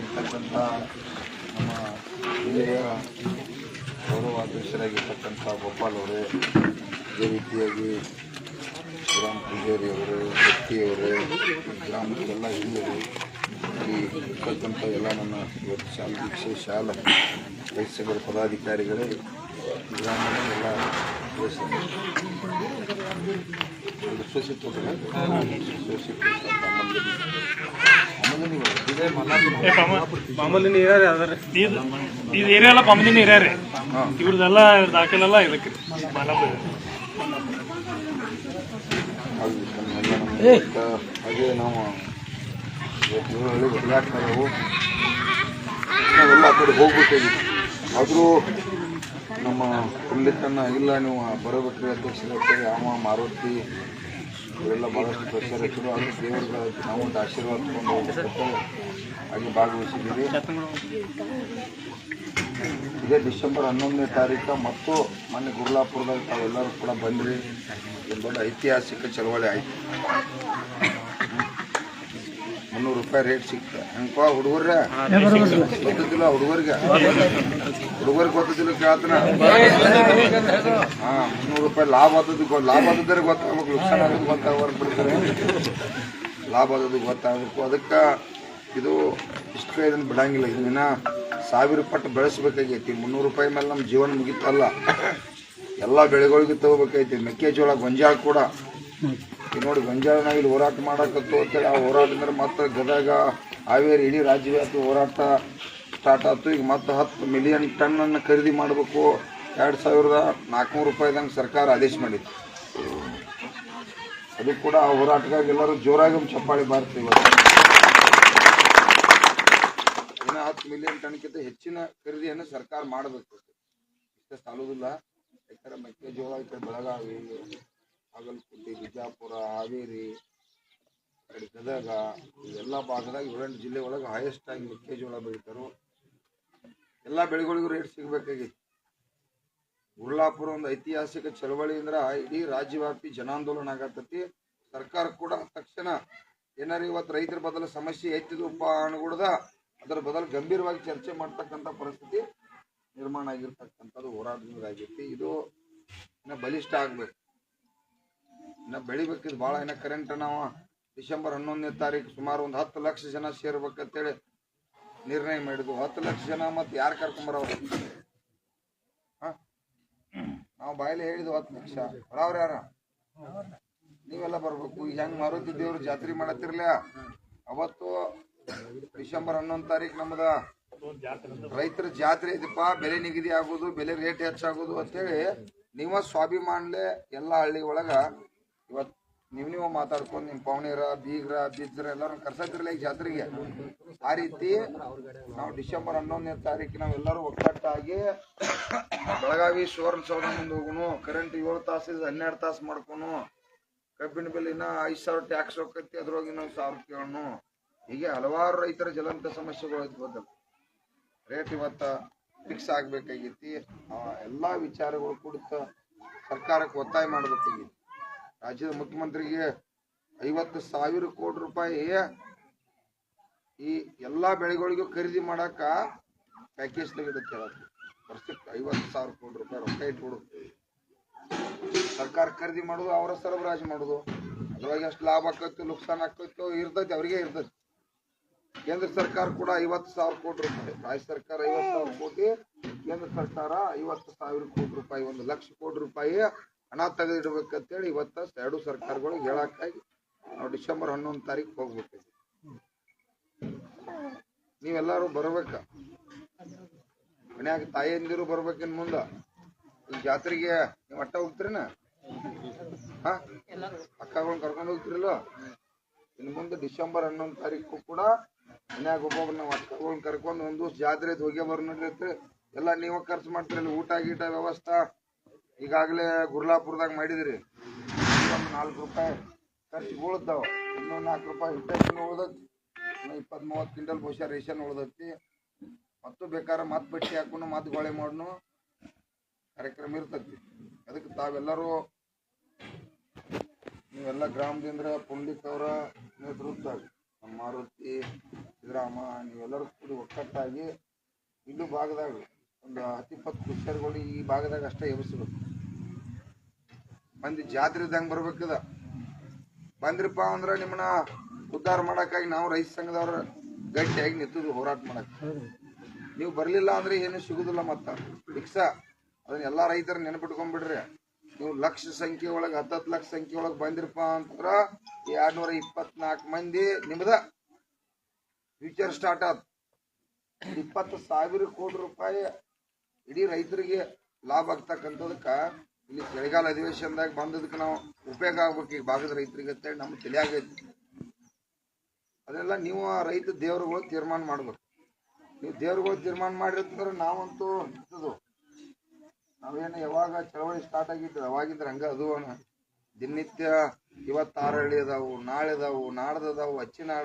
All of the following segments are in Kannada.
ಇರ್ತಕ್ಕಂಥ ನಮ್ಮ ಜಿಲ್ಲೆಯ ಗೌರವಾಧ್ಯಕ್ಷರಾಗಿರ್ತಕ್ಕಂಥ ಗೋಪಾಲ್ ಅವರೇ, ಅದೇ ರೀತಿಯಾಗಿ ಶಿವರಾಮ್ ಪೂಜಾರಿ ಅವರು, ವ್ಯಕ್ತಿಯವರೇ, ಗ್ರಾಮಕ್ಕೆಲ್ಲ ಹಿರಿಯರು, ಈ ಇರ್ತಕ್ಕಂಥ ಎಲ್ಲ ನನ್ನ ಇವತ್ತು ಶಾಲೆ ದೀಕ್ಷೆ ಶಾಲಾ ವೈದ್ಯರ ಪದಾಧಿಕಾರಿಗಳೇ, ಗ್ರಾಮದ ಎಲ್ಲ ಮಾಮೂಲಿ ಇದು ಏರಿಯಾ ಎಲ್ಲ ಮಾಮೂಲಿನ ಏರಿಯಾ ರೀ. ಇವ್ರದೆಲ್ಲ ದಾಖಲೆಲ್ಲ ಇದಕ್ಕೆ ಹಾಗೆ ನಾವು ಹಳ್ಳಿ ಬದಲಾಗ್ತಾರವು ನಾವೆಲ್ಲ ಆ ಕಡೆ ಹೋಗ್ಬೇಕಾಗಿತ್ತು. ಆದರೂ ನಮ್ಮ ಪುಂಡಿತನ ಇಲ್ಲ, ನೀವು ಬರಬೇಕ್ರಿ ಅಧ್ಯಕ್ಷರ ಯಾವ ಮಾರುತಿ ಇವರೆಲ್ಲ ಭಾಳಷ್ಟು ಪ್ರೆಷರ್ ಹಚ್ಚಿದ್ರು. ಆದರೆ ದೇವರ ನಾವು ಒಂದು ಆಶೀರ್ವಾದ ತಗೊಂಡು ಹೋಗ್ಬೇಕು ಹಾಗೆ ಭಾಗವಹಿಸಿದ್ದೀವಿ. ಇದೇ ಡಿಸೆಂಬರ್ 11ನೇ ತಾರೀಕು ಮತ್ತು ಮೊನ್ನೆ ಗುರ್ಲಾಪುರದಾಗ ತಾವೆಲ್ಲರೂ ಕೂಡ ಬಂದ್ರಿ. ಒಂದು ದೊಡ್ಡ ಐತಿಹಾಸಿಕ ಚಳವಳಿ ಆಯಿತು. 300 ರೂಪಾಯಿ ರೇಟ್ ಸಿಕ್ತ. ಹೆಂಗಪ್ಪ ಹುಡುಗರ್ರೆ ಗೊತ್ತಿಲ್ಲ, ಹುಡುಗರಿಗೆ ಗೊತ್ತಿಲ್ಲ ಕೇಳ್ತಾನ. 300 ರೂಪಾಯಿ ಲಾಭ ಆದದ್ರೆ ಗೊತ್ತಾಗಬೇಕು, ನುಕ್ಸಾನ ಆಗೋದು ಗೊತ್ತಾಗ್ಬಿಡ್ತಾರೆ. ಲಾಭ ಆದದ್ದು ಗೊತ್ತಾಗಬೇಕು. ಅದಕ್ಕೆ ಇದು ಇಷ್ಟು ಇದನ್ನು ಬಿಡಂಗಿಲ್ಲ. ಇದನ್ನ 1000 ಪಟ್ಟು ಬೆಳೆಸ್ಬೇಕಾಗೈತಿ. 300 ರೂಪಾಯಿ ಮೇಲೆ ನಮ್ಮ ಜೀವನ ಮುಗಿತಲ್ಲ, ಎಲ್ಲ ಬೆಳೆಗಳಿಗೂ ತಗೋಬೇಕೈತಿ. ಮೆಕ್ಕೆಜೋಳ, ಗೊಂಜಾಳ ಕೂಡ ಈಗ ನೋಡಿ, ಗೊಂಜಾಳ ನಾವು ಇಲ್ಲಿ ಹೋರಾಟ ಮಾಡಕತ್ತು ಅಂತೇಳಿ ಆ ಹೋರಾಟ ಅಂದ್ರೆ ಮತ್ತೆ ಗದಗ, ಹಾವೇರಿ ಇಡೀ ರಾಜ್ಯವ್ಯಾಪಿ ಹೋರಾಟ ಸ್ಟಾರ್ಟ್ ಆಯ್ತು. ಈಗ ಮತ್ತೆ 10 ಮಿಲಿಯನ್ ಟನ್ನನ್ನು ಖರೀದಿ ಮಾಡಬೇಕು. 2400 ರೂಪಾಯಿದಂಗೆ ಸರ್ಕಾರ ಆದೇಶ ಮಾಡಿತ್ತು. ಅದು ಕೂಡ ಆ ಹೋರಾಟಗಾಗಿ ಎಲ್ಲರೂ ಜೋರಾಗಿ ಚಪ್ಪಾಳಿ ಬಾರ್ತೀವಿ. ಇನ್ನು 10 ಮಿಲಿಯನ್ ಟನ್ಗಿಂತ ಹೆಚ್ಚಿನ ಖರೀದಿಯನ್ನು ಸರ್ಕಾರ ಮಾಡಬೇಕು. ಇಷ್ಟ ಸಾಲುವುದಿಲ್ಲ. ಯಾಕಂದ್ರೆ ಮೆಕ್ಕೆಜೋಳ ಈ ಕಡೆ ಬೆಳಗಾವಿ, ಬಾಗಲಕೋಟೆ, ಬಿಜಾಪುರ, ಹಾವೇರಿ, ಕಡೆ ಗದಗ ಇವೆಲ್ಲ ಭಾಗದಾಗ 7 ಜಿಲ್ಲೆ ಒಳಗೆ ಹೈಯೆಸ್ಟ್ ಆಗಿ ಮೆಕ್ಕೆಜೋಳ ಬೆಳಿತಾರೋ. ಎಲ್ಲ ಬೆಳೆಗಳಿಗೂ ರೇಟ್ ಸಿಗಬೇಕಾಗಿತ್ತು. ಗುರ್ಲಾಪುರ ಒಂದು ಐತಿಹಾಸಿಕ ಚಳವಳಿ ಅಂದ್ರೆ ಇಡೀ ರಾಜ್ಯವ್ಯಾಪಿ ಜನಾಂದೋಲನ ಆಗತ್ತತಿ. ಸರ್ಕಾರ ಕೂಡ ತಕ್ಷಣ ಏನಾರು ಇವತ್ತು ರೈತರ ಬದಲು ಸಮಸ್ಯೆ ಎತ್ತಿದಪ್ಪ ಅನ್ಕೊಡ್ದ ಅದರ ಬದಲು ಗಂಭೀರವಾಗಿ ಚರ್ಚೆ ಮಾಡ್ತಕ್ಕಂಥ ಪರಿಸ್ಥಿತಿ ನಿರ್ಮಾಣ ಆಗಿರ್ತಕ್ಕಂಥದ್ದು ಹೋರಾಟದಿಂದಾಗೈತಿ. ಇದು ಇನ್ನು ಬಲಿಷ್ಠ ಆಗ್ಬೇಕು, ಇನ್ನು ಬೆಳಿಬೇಕಿದ್ ಭಾಳ. ಇನ್ನು ಕರೆಂಟ್ ನಾವು ಡಿಸೆಂಬರ್ 11ನೇ ತಾರೀಕು ಸುಮಾರು ಒಂದು 10 ಲಕ್ಷ ಜನ ಸೇರ್ಬೇಕಂತೇಳಿ ನಿರ್ಣಯ ಮಾಡಿದ್ವು. 10 ಲಕ್ಷ ಜನ ಮತ್ತೆ ಯಾರು ಕರ್ಕೊಂಬರವ್ರು? ನಾವು ಬಾಯಲ್ಲಿ ಹೇಳಿದ್ವು 10 ಲಕ್ಷ ಬರವ್ರು ಯಾರ? ನೀವೆಲ್ಲ ಬರ್ಬೇಕು. ಈಗ ಹೆಂಗ್ ಮಾರುತಿ ದೇವ್ರು ಜಾತ್ರೆ ಮಾಡತ್ತಿರ್ಲ, ಅವತ್ತು ಡಿಸೆಂಬರ್ 11 ತಾರೀಕು ನಮ್ದ ರೈತರ ಜಾತ್ರೆ ಐತಿಪ್ಪ. ಬೆಲೆ ನಿಗದಿ ಆಗೋದು, ಬೆಲೆ ರೇಟ್ ಹೆಚ್ಚಾಗೋದು ಅಂತೇಳಿ ನೀವ ಸ್ವಾಭಿಮಾನ್ಲೆ ಎಲ್ಲ ಹಳ್ಳಿ ಒಳಗ ಇವತ್ತು ನೀವು ಮಾತಾಡ್ಕೊಂಡು ನಿಮ್ಮ ಪವಣಿಯರ, ಬೀಗ್ರ, ಬಿಜ್ರ ಎಲ್ಲರೂ ಕರ್ಸತ್ತಿರಲ್ಲ ಈ ಜಾತ್ರೆಗೆ. ಆ ರೀತಿ ನಾವು ಡಿಸೆಂಬರ್ 11ನೇ ತಾರೀಕು ನಾವೆಲ್ಲರೂ ಒಗ್ಗಟ್ಟಾಗಿ ಬೆಳಗಾವಿ ಸುವರ್ಣಸೌಧ ಮುಂದೆ ಹೋಗೋನು. ಕರೆಂಟ್ 7 ತಾಸು 12 ತಾಸು ಮಾಡ್ಕೊನು. ಕಬ್ಬಿನ ಬೆಲೆನ 5000 ಟ್ಯಾಕ್ಸ್ ಹೋಗತಿ, ಅದ್ರೊಳಗೆ ನಾವು 1000 ಕೇಳೋನು. ಹೀಗೆ ಹಲವಾರು ರೈತರ ಜ್ವಲಂತ ಸಮಸ್ಯೆಗಳು ಐತಿ. ರೇಟ್ ಇವತ್ತ ಫಿಕ್ಸ್ ಆಗ್ಬೇಕಾಗೈತಿ. ಎಲ್ಲ ವಿಚಾರಗಳು ಕುರಿತ ಸರ್ಕಾರಕ್ಕೆ ಒತ್ತಾಯ ಮಾಡ್ಬೇಕಾಗೈತಿ. ರಾಜ್ಯದ ಮುಖ್ಯಮಂತ್ರಿಗೆ 50,000 ಕೋಟಿ ರೂಪಾಯಿ ಈ ಎಲ್ಲಾ ಬೆಳೆಗಳಿಗೂ ಖರೀದಿ ಮಾಡಾಕ ಪ್ಯಾಕೇಜ್ ತೆಗೆದಕ್ಕೆ ಹೇಳತ್ತೆ. ವರ್ಷಕ್ಕೆ 50,000 ಕೋಟಿ ರೂಪಾಯಿ ರೊಕ್ಕ ಇಟ್ಕೊಡು. ಸರ್ಕಾರ ಖರೀದಿ ಮಾಡೋದು, ಅವರ ಸರಬರಾಜು ಮಾಡೋದು. ಅದ್ರೊಳಗೆ ಎಷ್ಟು ಲಾಭ ಆಕೈತಿ, ನುಕ್ಸಾನ ಆಕೈತೋ ಇರ್ತೈತಿ, ಅವ್ರಿಗೆ ಇರ್ತೈತಿ. ಕೇಂದ್ರ ಸರ್ಕಾರ ಕೂಡ 50,000 ಕೋಟಿ ರೂಪಾಯಿ, ರಾಜ್ಯ ಸರ್ಕಾರ 50,000 ಕೋಟಿ, ಕೇಂದ್ರ ಸರ್ಕಾರ 50,000 ಕೋಟಿ ರೂಪಾಯಿ, 1 ಲಕ್ಷ ಕೋಟಿ ರೂಪಾಯಿ ಹಣ ತೆಗೆದಿಡ್ಬೇಕಂತೇಳಿ ಇವತ್ತು 2 ಸರ್ಕಾರಗಳಿಗೆ ಹೇಳಕ್ಕಾಗಿ ನಾವು ಡಿಸೆಂಬರ್ 11 ತಾರೀಕು ಹೋಗ್ಬೇಕು. ನೀವೆಲ್ಲರೂ ಬರ್ಬೇಕ. ಮನ್ಯಾಗ ತಾಯಿಯಂದಿರು ಬರ್ಬೇಕಿನ್ ಮುಂದ. ಈ ಜಾತ್ರೆಗೆ ನೀವು ಅಟ್ಟ ಹೋಗ್ತೀರಿನ? ಅಕ್ಕಗಳನ್ನ ಕರ್ಕೊಂಡು ಹೋಗ್ತಿರಲ್ಲ. ಇನ್ನು ಮುಂದೆ ಡಿಸೆಂಬರ್ 11 ತಾರೀಕು ಕೂಡ ಮನ್ಯಾಗ ಒಬ್ಬೊಬ್ರು ನಾವು ಅಕ್ಕಗಳನ್ನ ಕರ್ಕೊಂಡು ಒಂದು ದಿವಸ ಜಾತ್ರೆ ಹೋಗಿ ಬರ್ನೈತಿ. ಎಲ್ಲ ನೀವು ಖರ್ಚು ಮಾಡ್ತಿರಲ್ಲ, ಊಟ ಗೀಟ ವ್ಯವಸ್ಥೆ ಈಗಾಗಲೇ ಗುರ್ಲಾಪುರದಾಗ ಮಾಡಿದ್ರಿ. 4 ರೂಪಾಯಿ ಖರ್ಚು ಉಳ್ದಾವ, ಇನ್ನೂ 4 ರೂಪಾಯಿ ಇಂಟೆಕ್ಷನ್ ಉಳ್ದೈತಿ. 20-30 ಕ್ವಿಂಟಲ್ ಬಹುಶಃ ರೇಷನ್ ಉಳ್ದೈತಿ. ಮತ್ತು ಬೇಕಾದ್ರೆ ಮತ್ತೆ ಬಟ್ಟೆ ಹಾಕೊಂಡು ಮತ್ತೆ ಗೋಳೆ ಮಾಡೋನು ಕಾರ್ಯಕ್ರಮ ಇರ್ತೈತಿ. ಅದಕ್ಕೆ ತಾವೆಲ್ಲರೂ ನೀವೆಲ್ಲ ಗ್ರಾಮದಿಂದ ಪುಂಡಿತ್ ಅವರ ನೇತೃತ್ವ ನಮ್ಮ ಮಾರುತಿ ಸಿದ್ದರಾಮ ನೀವೆಲ್ಲರೂ ಕೂಡಿ ಒಕ್ಕಟ್ಟಾಗಿ ಇಲ್ಲೂ ಭಾಗದಾಗ ಒಂದು 10-20 ಕ್ರಿಶ್ಚಿಯರ್ಗಳು ಈ ಭಾಗದಾಗ ಅಷ್ಟೇ ಎಬ್ಸ್ಬೇಕು. ಮಂದಿ ಜಾತ್ರೆ ಇದ್ದಂಗೆ ಬರ್ಬೇಕದ. ಬಂದ್ರಪ್ಪ ಅಂದ್ರೆ ನಿಮ್ಮನ್ನ ಉದ್ಧಾರ ಮಾಡಕ್ಕಾಗಿ ನಾವು ರೈತ ಸಂಘದವ್ರ ಗಟ್ಟಿಯಾಗಿ ನಿಂತಿದ್ವಿ ಹೋರಾಟ ಮಾಡಕ್ಕೆ. ನೀವು ಬರಲಿಲ್ಲ ಅಂದ್ರೆ ಏನು ಸಿಗುದಿಲ್ಲ. ಮತ್ತ ಭಿಕ್ಷಾ ಅದನ್ನ ಎಲ್ಲಾ ರೈತರ ನೆನಪಿಟ್ಕೊಂಡ್ಬಿಡ್ರಿ. ನೀವು ಲಕ್ಷ ಸಂಖ್ಯೆ ಒಳಗೆ 10 ಲಕ್ಷ ಸಂಖ್ಯೆ ಒಳಗೆ ಬಂದಿರಪ್ಪ ಅಂತಂದ್ರ 224 ಮಂದಿ ನಿಮ್ದ ಫ್ಯೂಚರ್ ಸ್ಟಾರ್ಟ್ ಆದ. 20,000 ಕೋಟಿ ರೂಪಾಯಿ ಇಡೀ ರೈತರಿಗೆ ಲಾಭ ಆಗ್ತಕ್ಕಂಥದಕ್ಕ ಇಲ್ಲಿ ಚಳಿಗಾಲ ಅಧಿವೇಶನದಾಗ ಬಂದದಕ್ಕೆ ನಾವು ಉಪಯೋಗ ಆಗ್ಬೇಕು ಈ ಭಾಗದ ರೈತರಿಗೆ ಅಂತೇಳಿ ನಮ್ಮ ತಲೆಯಾಗೈತಿ. ಅದೆಲ್ಲ ನೀವು ರೈತ ದೇವರುಗಳು ತೀರ್ಮಾನ ಮಾಡ್ಬೇಕು. ನೀವು ದೇವ್ರುಗಳು ತೀರ್ಮಾನ ಮಾಡಿರ್ತಂದ್ರೆ ನಾವಂತೂ ಇರ್ತದು. ನಾವೇನು ಯಾವಾಗ ಚಳವಳಿ ಸ್ಟಾರ್ಟ್ ಆಗಿತ್ತು ಅವಾಗಿದ್ರೆ ಹಂಗ ಅದು ದಿನನಿತ್ಯ 26 ಹಳ್ಳಿ ಅದಾವು, ನಾಳೆ ಅದಾವು, ನಾಡ್ದದಾವು,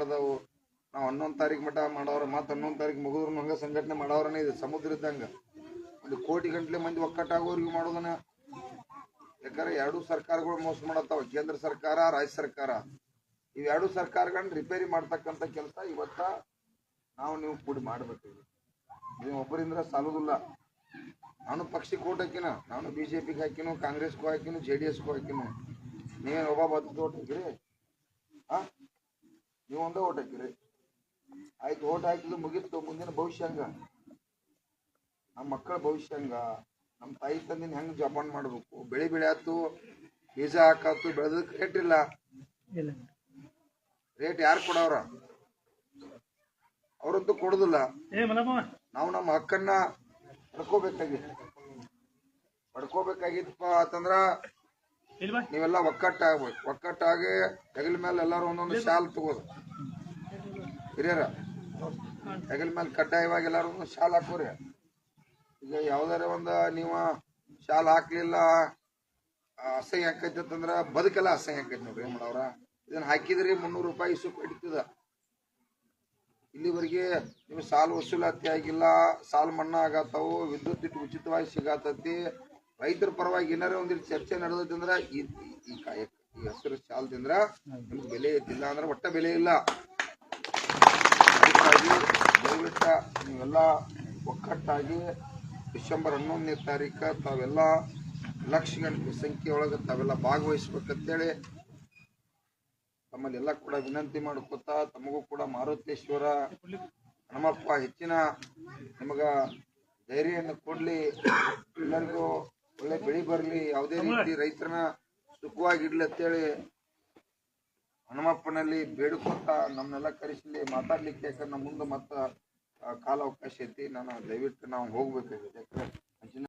ಅದಾವು. ನಾವು 11 ತಾರೀಕು ಮಠ ಮಾಡೋರು, ಮತ್ತೆ 11 ತಾರೀಕು ಮುಗಿದ್ರು ಹಂಗ ಸಂಘಟನೆ ಮಾಡೋರನೇ ಇದೆ. ಸಮುದ್ರ ಇದ್ದಂಗ 1 ಕೋಟಿ ಗಂಟ್ಲೆ ಮಂದಿ ಒಕ್ಕಟ್ಟಾಗೋರ್ಗು ಮಾಡೋದನ್ನ. ಯಾಕಂದ್ರೆ 2 ಸರ್ಕಾರಗಳು ಮೋಸ ಮಾಡತ್ತಾವ, ಕೇಂದ್ರ ಸರ್ಕಾರ, ರಾಜ್ಯ ಸರ್ಕಾರ. ಇವೆರಡು ಸರ್ಕಾರಗಳನ್ನ ರಿಪೇರಿ ಮಾಡ್ತಕ್ಕಂಥ ಕೆಲಸ ಇವತ್ತ ನಾವು ನೀವು ಕೂಡಿ ಮಾಡ್ಬೇಕು. ನೀವು ಒಬ್ಬರಿಂದ ಸಾಲುದಿಲ್ಲ. ನಾನು ಪಕ್ಷಕ್ಕೆ ಓಟ್ ಹಾಕಿನ, ನಾನು BJPಗೆ ಹಾಕಿನು, ಕಾಂಗ್ರೆಸ್ಗೂ ಹಾಕಿನು, JDSಗೂ ಹಾಕಿನು. ನೀವೇನು ಒಬ್ಬ ಓಟ್ ಹಾಕಿರಿ? ನೀವು ಒಂದೇ ಓಟ್ ಹಾಕಿರಿ. ಆಯ್ತು, ಓಟ್ ಹಾಕಿದ್ದು ಮುಗಿತ್ತು. ಮುಂದಿನ ಭವಿಷ್ಯ ಹಂಗ, ನಮ್ಮ ಮಕ್ಕಳ ಭವಿಷ್ಯ ಹಂಗ, ನಮ್ಮ ತಾಯಿ ತಂದಿನ ಹೆಂಗ್ ಜೋಪಾನ ಮಾಡ್ಬೇಕು. ಬೆಳೆ ಆತು, ಬೀಜ ಹಾಕಾತು, ಬೆಳೆದಕ್ಕೆ ರೇಟ್ ಇಲ್ಲ. ರೇಟ್ ಯಾರು ಕೊಡವ್ರ? ಅವ್ರಂತೂ ಕೊಡುದಿಲ್ಲ. ನಾವು ನಮ್ಮ ಹಕ್ಕನ್ನ ಪಡ್ಕೋಬೇಕಾಗಿತ್ತಪ್ಪ ಅಂತಂದ್ರ ನೀವೆಲ್ಲ ಒಕ್ಕಟ್ಟಾಗ್ಬೇಕು. ಒಕ್ಕಟ್ಟಾಗಿ ಹೆಗಲ ಮೇಲೆ ಎಲ್ಲಾರು ಒಂದೊಂದು ಶಾಲ್ ತಗೋದು. ಹಿರಿಯರ ಹೆಗಲ ಮೇಲೆ ಕಡ್ಡಾಯವಾಗಿ ಎಲ್ಲಾರು ಒಂದೊಂದು ಶಾಲ್ ಹಾಕೋರಿ. ಈಗ ಯಾವ್ದಾರ ಒಂದು ನೀವು ಶಾಲ್ ಹಾಕ್ಲಿಲ್ಲ, ಅಸಹ್ಯ ಹಾಕೈತಿ ಅಂತಂದ್ರ ಬದುಕೆಲ್ಲ ಅಸಹ್ಯ ಹಾಕೈತಿ. ನೋಡ್ರಿ ಏನ್ ಮಾಡವ್ರ, ಇದನ್ನ ಹಾಕಿದ್ರಿ 300 ರೂಪಾಯಿ ಇಸು ಹಿಡಿತದ. ಇಲ್ಲಿವರೆಗೆ ನೀವು ಸಾಲ ವಸೂಲಾತಿ ಆಗಿಲ್ಲ, ಸಾಲ ಮನ್ನಾ ಆಗತ್ತಾವು, ವಿದ್ಯುತ್ ಇಟ್ಟು ಉಚಿತವಾಗಿ ಸಿಗತೈತಿ. ರೈತರ ಪರವಾಗಿ ಏನಾರ ಒಂದಿಟ್ಟು ಚರ್ಚೆ ನಡೆದೈತಿ ಅಂದ್ರ ಈ ಹಸಿರು ಸಾಲದಿಂದ ನಿಮ್ಗೆ ಬೆಲೆ ಐತಿಲ್ಲ ಅಂದ್ರೆ ಒಟ್ಟ ಬೆಲೆ ಇಲ್ಲ. ಅದಕ್ಕಾಗಿ ದಯವಿಟ್ಟ ನೀವೆಲ್ಲ ಒಕ್ಕಟ್ಟಾಗಿ ಡಿಸೆಂಬರ್ 11ನೇ ತಾರೀಕು ತಾವೆಲ್ಲ ಲಕ್ಷ ಗಂಟೆ ಸಂಖ್ಯೆ ಒಳಗೆ ತಾವೆಲ್ಲ ಭಾಗವಹಿಸ್ಬೇಕಂತೇಳಿ ತಮ್ಮಲ್ಲೆಲ್ಲ ಕೂಡ ವಿನಂತಿ ಮಾಡ್ಕೋತಾ, ತಮಗೂ ಕೂಡ ಮಾರುತೇಶ್ವರ ಹನುಮಪ್ಪ ಹೆಚ್ಚಿನ ನಿಮಗ ಧೈರ್ಯವನ್ನು ಕೊಡ್ಲಿ, ಎಲ್ಲರಿಗೂ ಒಳ್ಳೆ ಬೆಳಿ ಬರ್ಲಿ, ಯಾವುದೇ ರೀತಿ ರೈತರನ್ನ ಸುಖವಾಗಿಡ್ಲಿ ಅಂತೇಳಿ ಹನುಮಪ್ಪನಲ್ಲಿ ಬೇಡ್ಕೋತಾ ನಮ್ಮನ್ನೆಲ್ಲ ಕರೆಸಲಿ ಮಾತಾಡ್ಲಿಕ್ಕೆ. ಯಾಕಂದ್ರೆ ನಮ್ಮ ಮುಂದೆ ಮತ್ತ ಕಾಲ ಅವಕಾಶ ಐತಿ. ನಾನು ದಯವಿಟ್ಟು ನಾವು ಹೋಗ್ಬೇಕಾಗಿದೆ. ಯಾಕಂದ್ರೆ